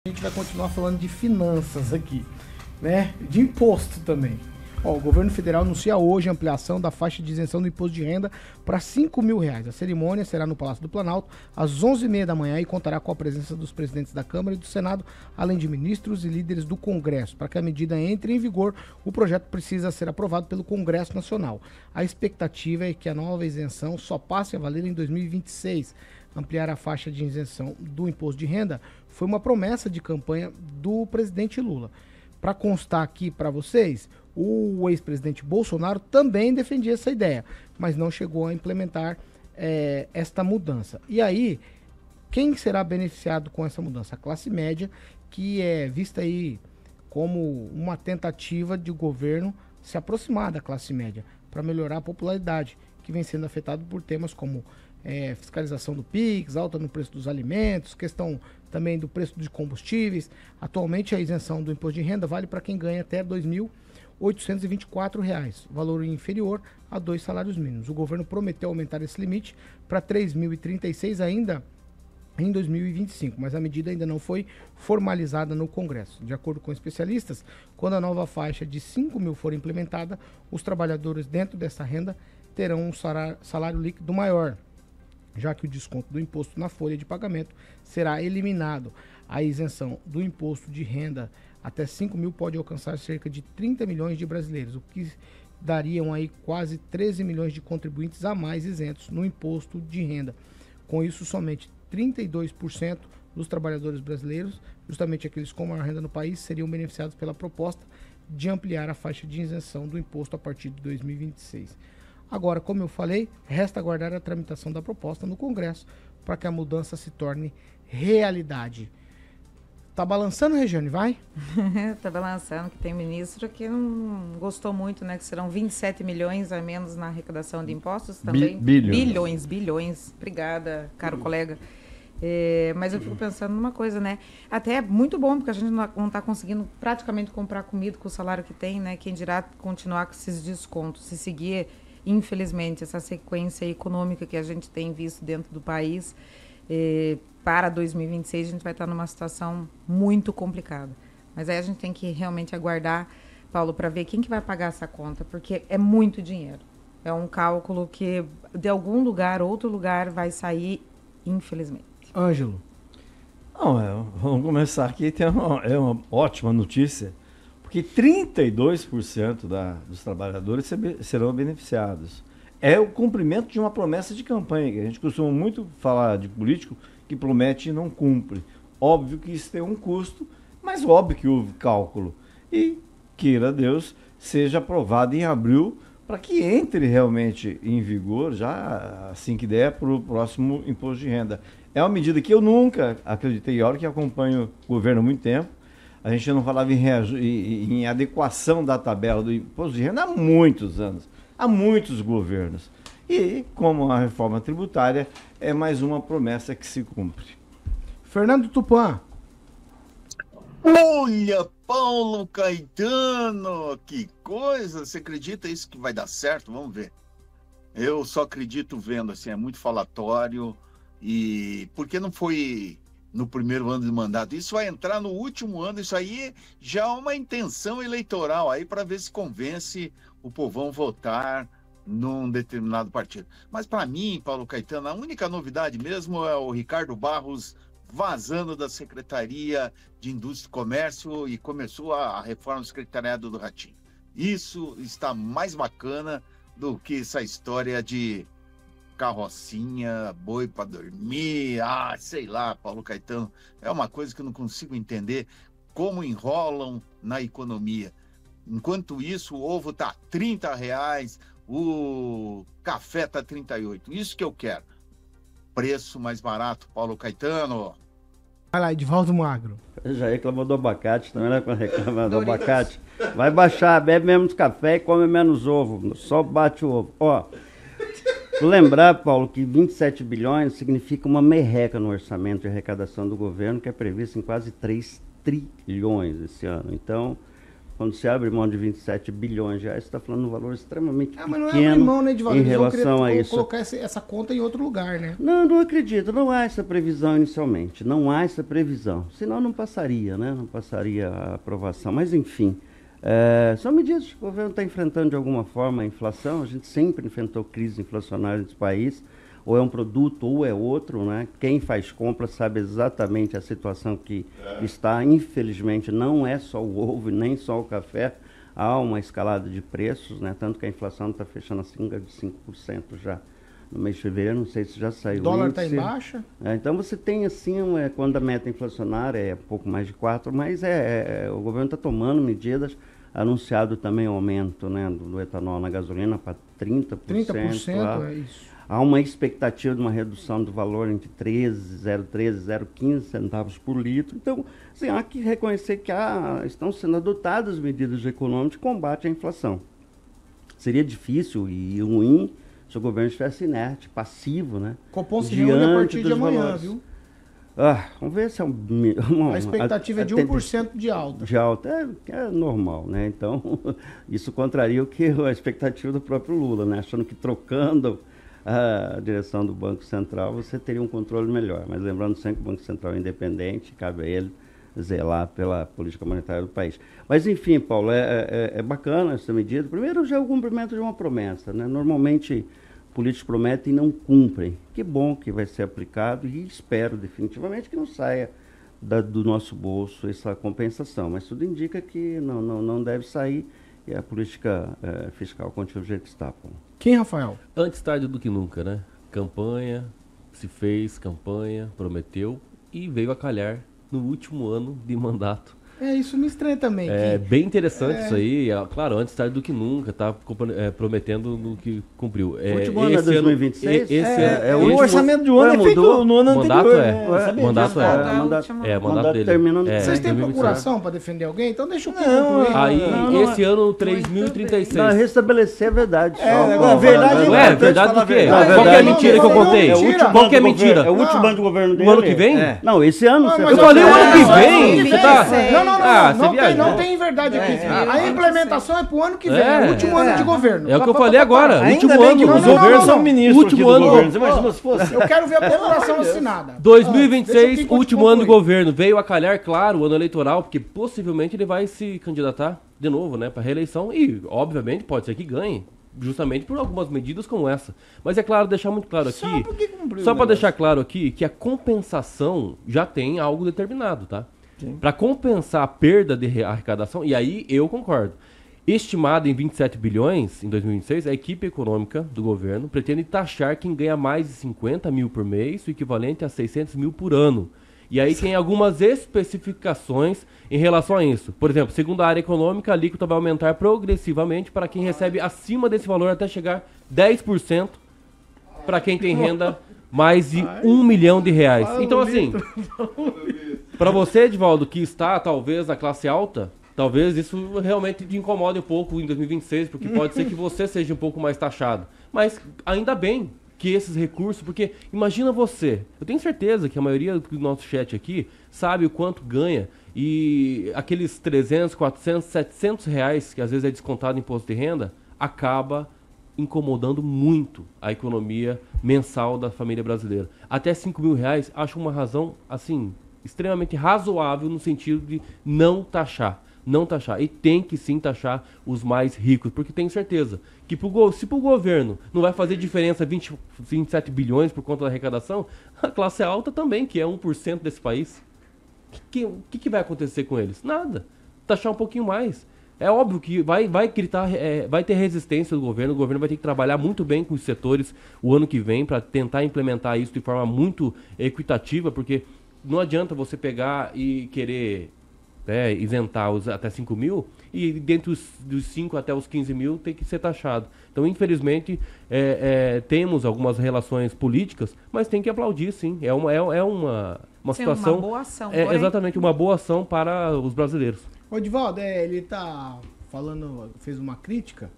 A gente vai continuar falando de finanças aqui, né? De imposto também. Ó, o governo federal anuncia hoje a ampliação da faixa de isenção do imposto de renda para R$ 5.000. A cerimônia será no Palácio do Planalto às 11h30 da manhã e contará com a presença dos presidentes da Câmara e do Senado, além de ministros e líderes do Congresso. Para que a medida entre em vigor, o projeto precisa ser aprovado pelo Congresso Nacional. A expectativa é que a nova isenção só passe a valer em 2026. Ampliar a faixa de isenção do imposto de renda foi uma promessa de campanha do presidente Lula. Para constar aqui para vocês, o ex-presidente Bolsonaro também defendia essa ideia, mas não chegou a implementar esta mudança. E aí, quem será beneficiado com essa mudança? A classe média, que é vista aí como uma tentativa de governo se aproximar da classe média para melhorar a popularidade, que vem sendo afetado por temas como fiscalização do PIX, alta no preço dos alimentos, questão também do preço de combustíveis. Atualmente a isenção do imposto de renda vale para quem ganha até R$ 2.824, valor inferior a 2 salários mínimos. O governo prometeu aumentar esse limite para R$ 3.036 ainda em 2025, mas a medida ainda não foi formalizada no Congresso. De acordo com especialistas, quando a nova faixa de 5.000 for implementada, os trabalhadores dentro dessa renda terão um salário líquido maior, já que o desconto do imposto na folha de pagamento será eliminado. A isenção do imposto de renda até 5.000 pode alcançar cerca de 30 milhões de brasileiros, o que dariam aí quase 13 milhões de contribuintes a mais isentos no imposto de renda. Com isso, somente 32% dos trabalhadores brasileiros, justamente aqueles com maior renda no país, seriam beneficiados pela proposta de ampliar a faixa de isenção do imposto a partir de 2026. Agora, como eu falei, resta aguardar a tramitação da proposta no Congresso para que a mudança se torne realidade. Tá balançando, Regiane, vai? Tá balançando, que tem ministro que não gostou muito, né? Que serão 27 milhões a menos na arrecadação de impostos também. Bilhões. Obrigada, caro colega. Mas eu fico pensando numa coisa, né? Até é muito bom, porque a gente não está conseguindo praticamente comprar comida com o salário que tem, né? Quem dirá continuar com esses descontos, se seguir, infelizmente, essa sequência econômica que a gente tem visto dentro do país, para 2026 a gente vai estar numa situação muito complicada. Mas aí a gente tem que realmente aguardar, Paulo, para ver quem que vai pagar essa conta, porque é muito dinheiro. É um cálculo que de algum lugar, outro lugar vai sair, infelizmente. Ângelo. Não, vamos começar aqui, é uma ótima notícia, porque 32% dos trabalhadores serão beneficiados. É o cumprimento de uma promessa de campanha, que a gente costuma muito falar de político que promete e não cumpre. Óbvio que isso tem um custo, mas óbvio que houve cálculo. E, queira Deus, seja aprovado em abril, para que entre realmente em vigor, já assim que der, para o próximo imposto de renda. É uma medida que eu nunca acreditei, a hora que acompanho o governo há muito tempo, a gente não falava em adequação da tabela do imposto de renda há muitos anos, há muitos governos. E, como a reforma tributária, é mais uma promessa que se cumpre. Fernando Tupan. Olha, Paulo Caetano, que coisa! Você acredita isso que vai dar certo? Vamos ver. Eu só acredito vendo, assim, é muito falatório. E porque não foi no primeiro ano de mandato? Isso vai entrar no último ano. Isso aí já é uma intenção eleitoral aí para ver se convence o povão a votar num determinado partido. Mas para mim, Paulo Caetano, a única novidade mesmo é o Ricardo Barros vazando da Secretaria de Indústria e Comércio e começou a reforma do secretariado do Ratinho. Isso está mais bacana do que essa história de carrocinha, boi para dormir, sei lá, Paulo Caetano. É uma coisa que eu não consigo entender como enrolam na economia. Enquanto isso, o ovo está R$30, o café está 38. Isso que eu quero. Preço mais barato, Paulo Caetano. Vai lá, Edivaldo Magro. Já reclamou do abacate, também, né? Quando reclama do abacate. Vai baixar, bebe menos café e come menos ovo. Só bate o ovo. Ó, lembrar, Paulo, que 27 bilhões significa uma merreca no orçamento de arrecadação do governo, que é previsto em quase 3 trilhões esse ano. Então, quando se abre mão de 27 bilhões de reais, você está falando de um valor extremamente pequeno, mas não é abrir mão, né, Edivaldo? em relação a isso. Colocar essa conta em outro lugar, né? Não acredito, não há essa previsão inicialmente, não há essa previsão, senão não passaria, né? Não passaria a aprovação, mas enfim, são medidas que o governo está enfrentando de alguma forma a inflação. A gente sempre enfrentou crise inflacionária nesse país, ou é um produto ou é outro, né? Quem faz compra sabe exatamente a situação que está. Infelizmente, não é só o ovo nem só o café, há uma escalada de preços, né? Tanto que a inflação está fechando acima de 5% já no mês de fevereiro, não sei se já saiu. O dólar está em baixa? Então você tem assim, quando a meta inflacionária é um pouco mais de 4%, mas o governo está tomando medidas, anunciado também o aumento, né, do etanol na gasolina para 30%. 30%, é isso. Há uma expectativa de uma redução do valor entre 0,15 centavos por litro. Então, assim, há que reconhecer que estão sendo adotadas medidas econômicas de combate à inflação. Seria difícil e ruim se o governo estivesse inerte, passivo, né? Copom se reúne a partir de amanhã, valores. Viu? Vamos ver se a expectativa é de 1% de alta. De alta é normal, né? Então, isso contraria a expectativa do próprio Lula, né? Achando que trocando a direção do Banco Central você teria um controle melhor. Mas lembrando sempre que o Banco Central é independente, cabe a ele zelar pela política monetária do país. Mas, enfim, Paulo, é bacana essa medida. Primeiro, já é o cumprimento de uma promessa, né? Normalmente, políticos prometem e não cumprem. Que bom que vai ser aplicado e espero definitivamente que não saia do nosso bolso essa compensação. Mas tudo indica que não deve sair e a política fiscal continua do jeito que está, Paulo. Quem, Rafael? Antes tarde do que nunca, né? Campanha, se fez campanha, prometeu e veio a calhar no último ano de mandato. Isso me estranha também. Bem interessante isso aí. Claro, antes tarde do que nunca, tá prometendo no que cumpriu. O último ano é 2026? O orçamento de um ano é feito no ano anterior. Mandato dele. Vocês têm procuração para defender alguém? Então deixa eu concluir. Aí, esse ano, 3.036. Não, restabelecer a verdade. Verdade do quê? Qual que é a mentira que eu contei? Qual que é a mentira? É o último ano do governo dele. O ano que vem? Não, esse ano. Eu falei o ano que vem. Você tá... Não tem verdade aqui. A implementação é pro ano que vem, é o último ano de governo. É o que eu falei agora. Último ano, os governos são ministros. Último ano. Imagina se fosse. Eu quero ver a procuração assinada. 2026, último ano de governo. Veio a calhar, claro, o ano eleitoral, porque possivelmente ele vai se candidatar de novo, né, para reeleição e, obviamente, pode ser que ganhe. Justamente por algumas medidas como essa. Mas é claro, deixar muito claro aqui, só para deixar claro aqui, que a compensação já tem algo determinado, tá? Para compensar a perda de arrecadação, e aí eu concordo, estimada em 27 bilhões em 2026, a equipe econômica do governo pretende taxar quem ganha mais de 50 mil por mês, o equivalente a 600 mil por ano. E aí tem algumas especificações em relação a isso. Por exemplo, segundo a área econômica, a alíquota vai aumentar progressivamente para quem recebe acima desse valor até chegar 10% para quem tem renda mais de R$1 milhão. Então, assim, para você, Edivaldo, que está talvez na classe alta, talvez isso realmente te incomode um pouco em 2026, porque pode ser que você seja um pouco mais taxado. Mas ainda bem que esses recursos, porque imagina você, eu tenho certeza que a maioria do nosso chat aqui sabe o quanto ganha e aqueles 300, 400, 700 reais que às vezes é descontado em imposto de renda, acaba incomodando muito a economia mensal da família brasileira. Até 5 mil reais, acho uma razão, assim, extremamente razoável no sentido de não taxar. Não taxar. E tem que sim taxar os mais ricos, porque tenho certeza que se para o governo não vai fazer diferença 27 bilhões por conta da arrecadação, a classe alta também, que é 1% desse país. O que vai acontecer com eles? Nada. Taxar um pouquinho mais. É óbvio que vai ter resistência do governo, o governo vai ter que trabalhar muito bem com os setores o ano que vem para tentar implementar isso de forma muito equitativa, porque não adianta você pegar e querer isentar os até 5 mil e dentro dos 5 até os 15 mil tem que ser taxado. Então, infelizmente, temos algumas relações políticas, mas tem que aplaudir, sim. É uma situação... Uma boa ação. Porém... Exatamente, uma boa ação para os brasileiros. O Edivaldo, ele tá falando, fez uma crítica,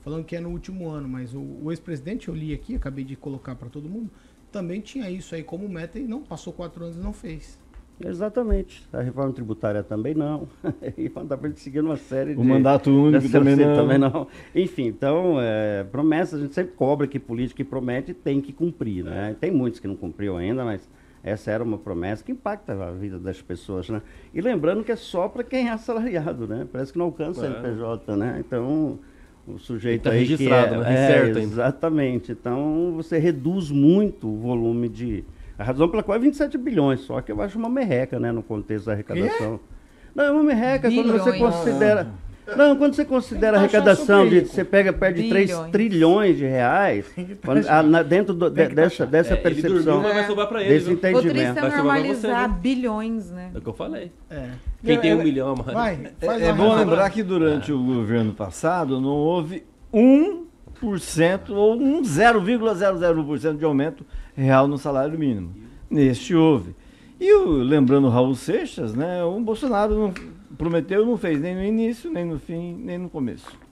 falando que é no último ano, mas o ex-presidente, eu li aqui, acabei de colocar para todo mundo, também tinha isso aí como meta e não passou 4 anos e não fez. Exatamente. A reforma tributária também não. E está perseguindo uma série de... O mandato único também não. Enfim, então, promessas, a gente sempre cobra que político que promete tem que cumprir, né? Tem muitos que não cumpriu ainda, mas essa era uma promessa que impacta a vida das pessoas, né? E lembrando que é só para quem é assalariado, né? Parece que não alcança a NPJ, né? Então, o sujeito aí registrado, que né? Certo, exatamente. Então, você reduz muito o volume de... A razão pela qual é 27 bilhões, só que eu acho uma merreca, né, no contexto da arrecadação. Não, é uma merreca quando você considera... Não, quando você considera a arrecadação, você perde 3 trilhões de reais, dentro dessa percepção, vai sobrar pra ele, desse entendimento. O triste é normalizar bilhões, né? É o que eu falei. Quem tem 1 milhão... É bom lembrar que durante o governo passado não houve 1% ou 0,001% de aumento real no salário mínimo. Neste houve. E lembrando o Raul Seixas, né, o Bolsonaro não prometeu, não fez nem no início, nem no fim, nem no começo.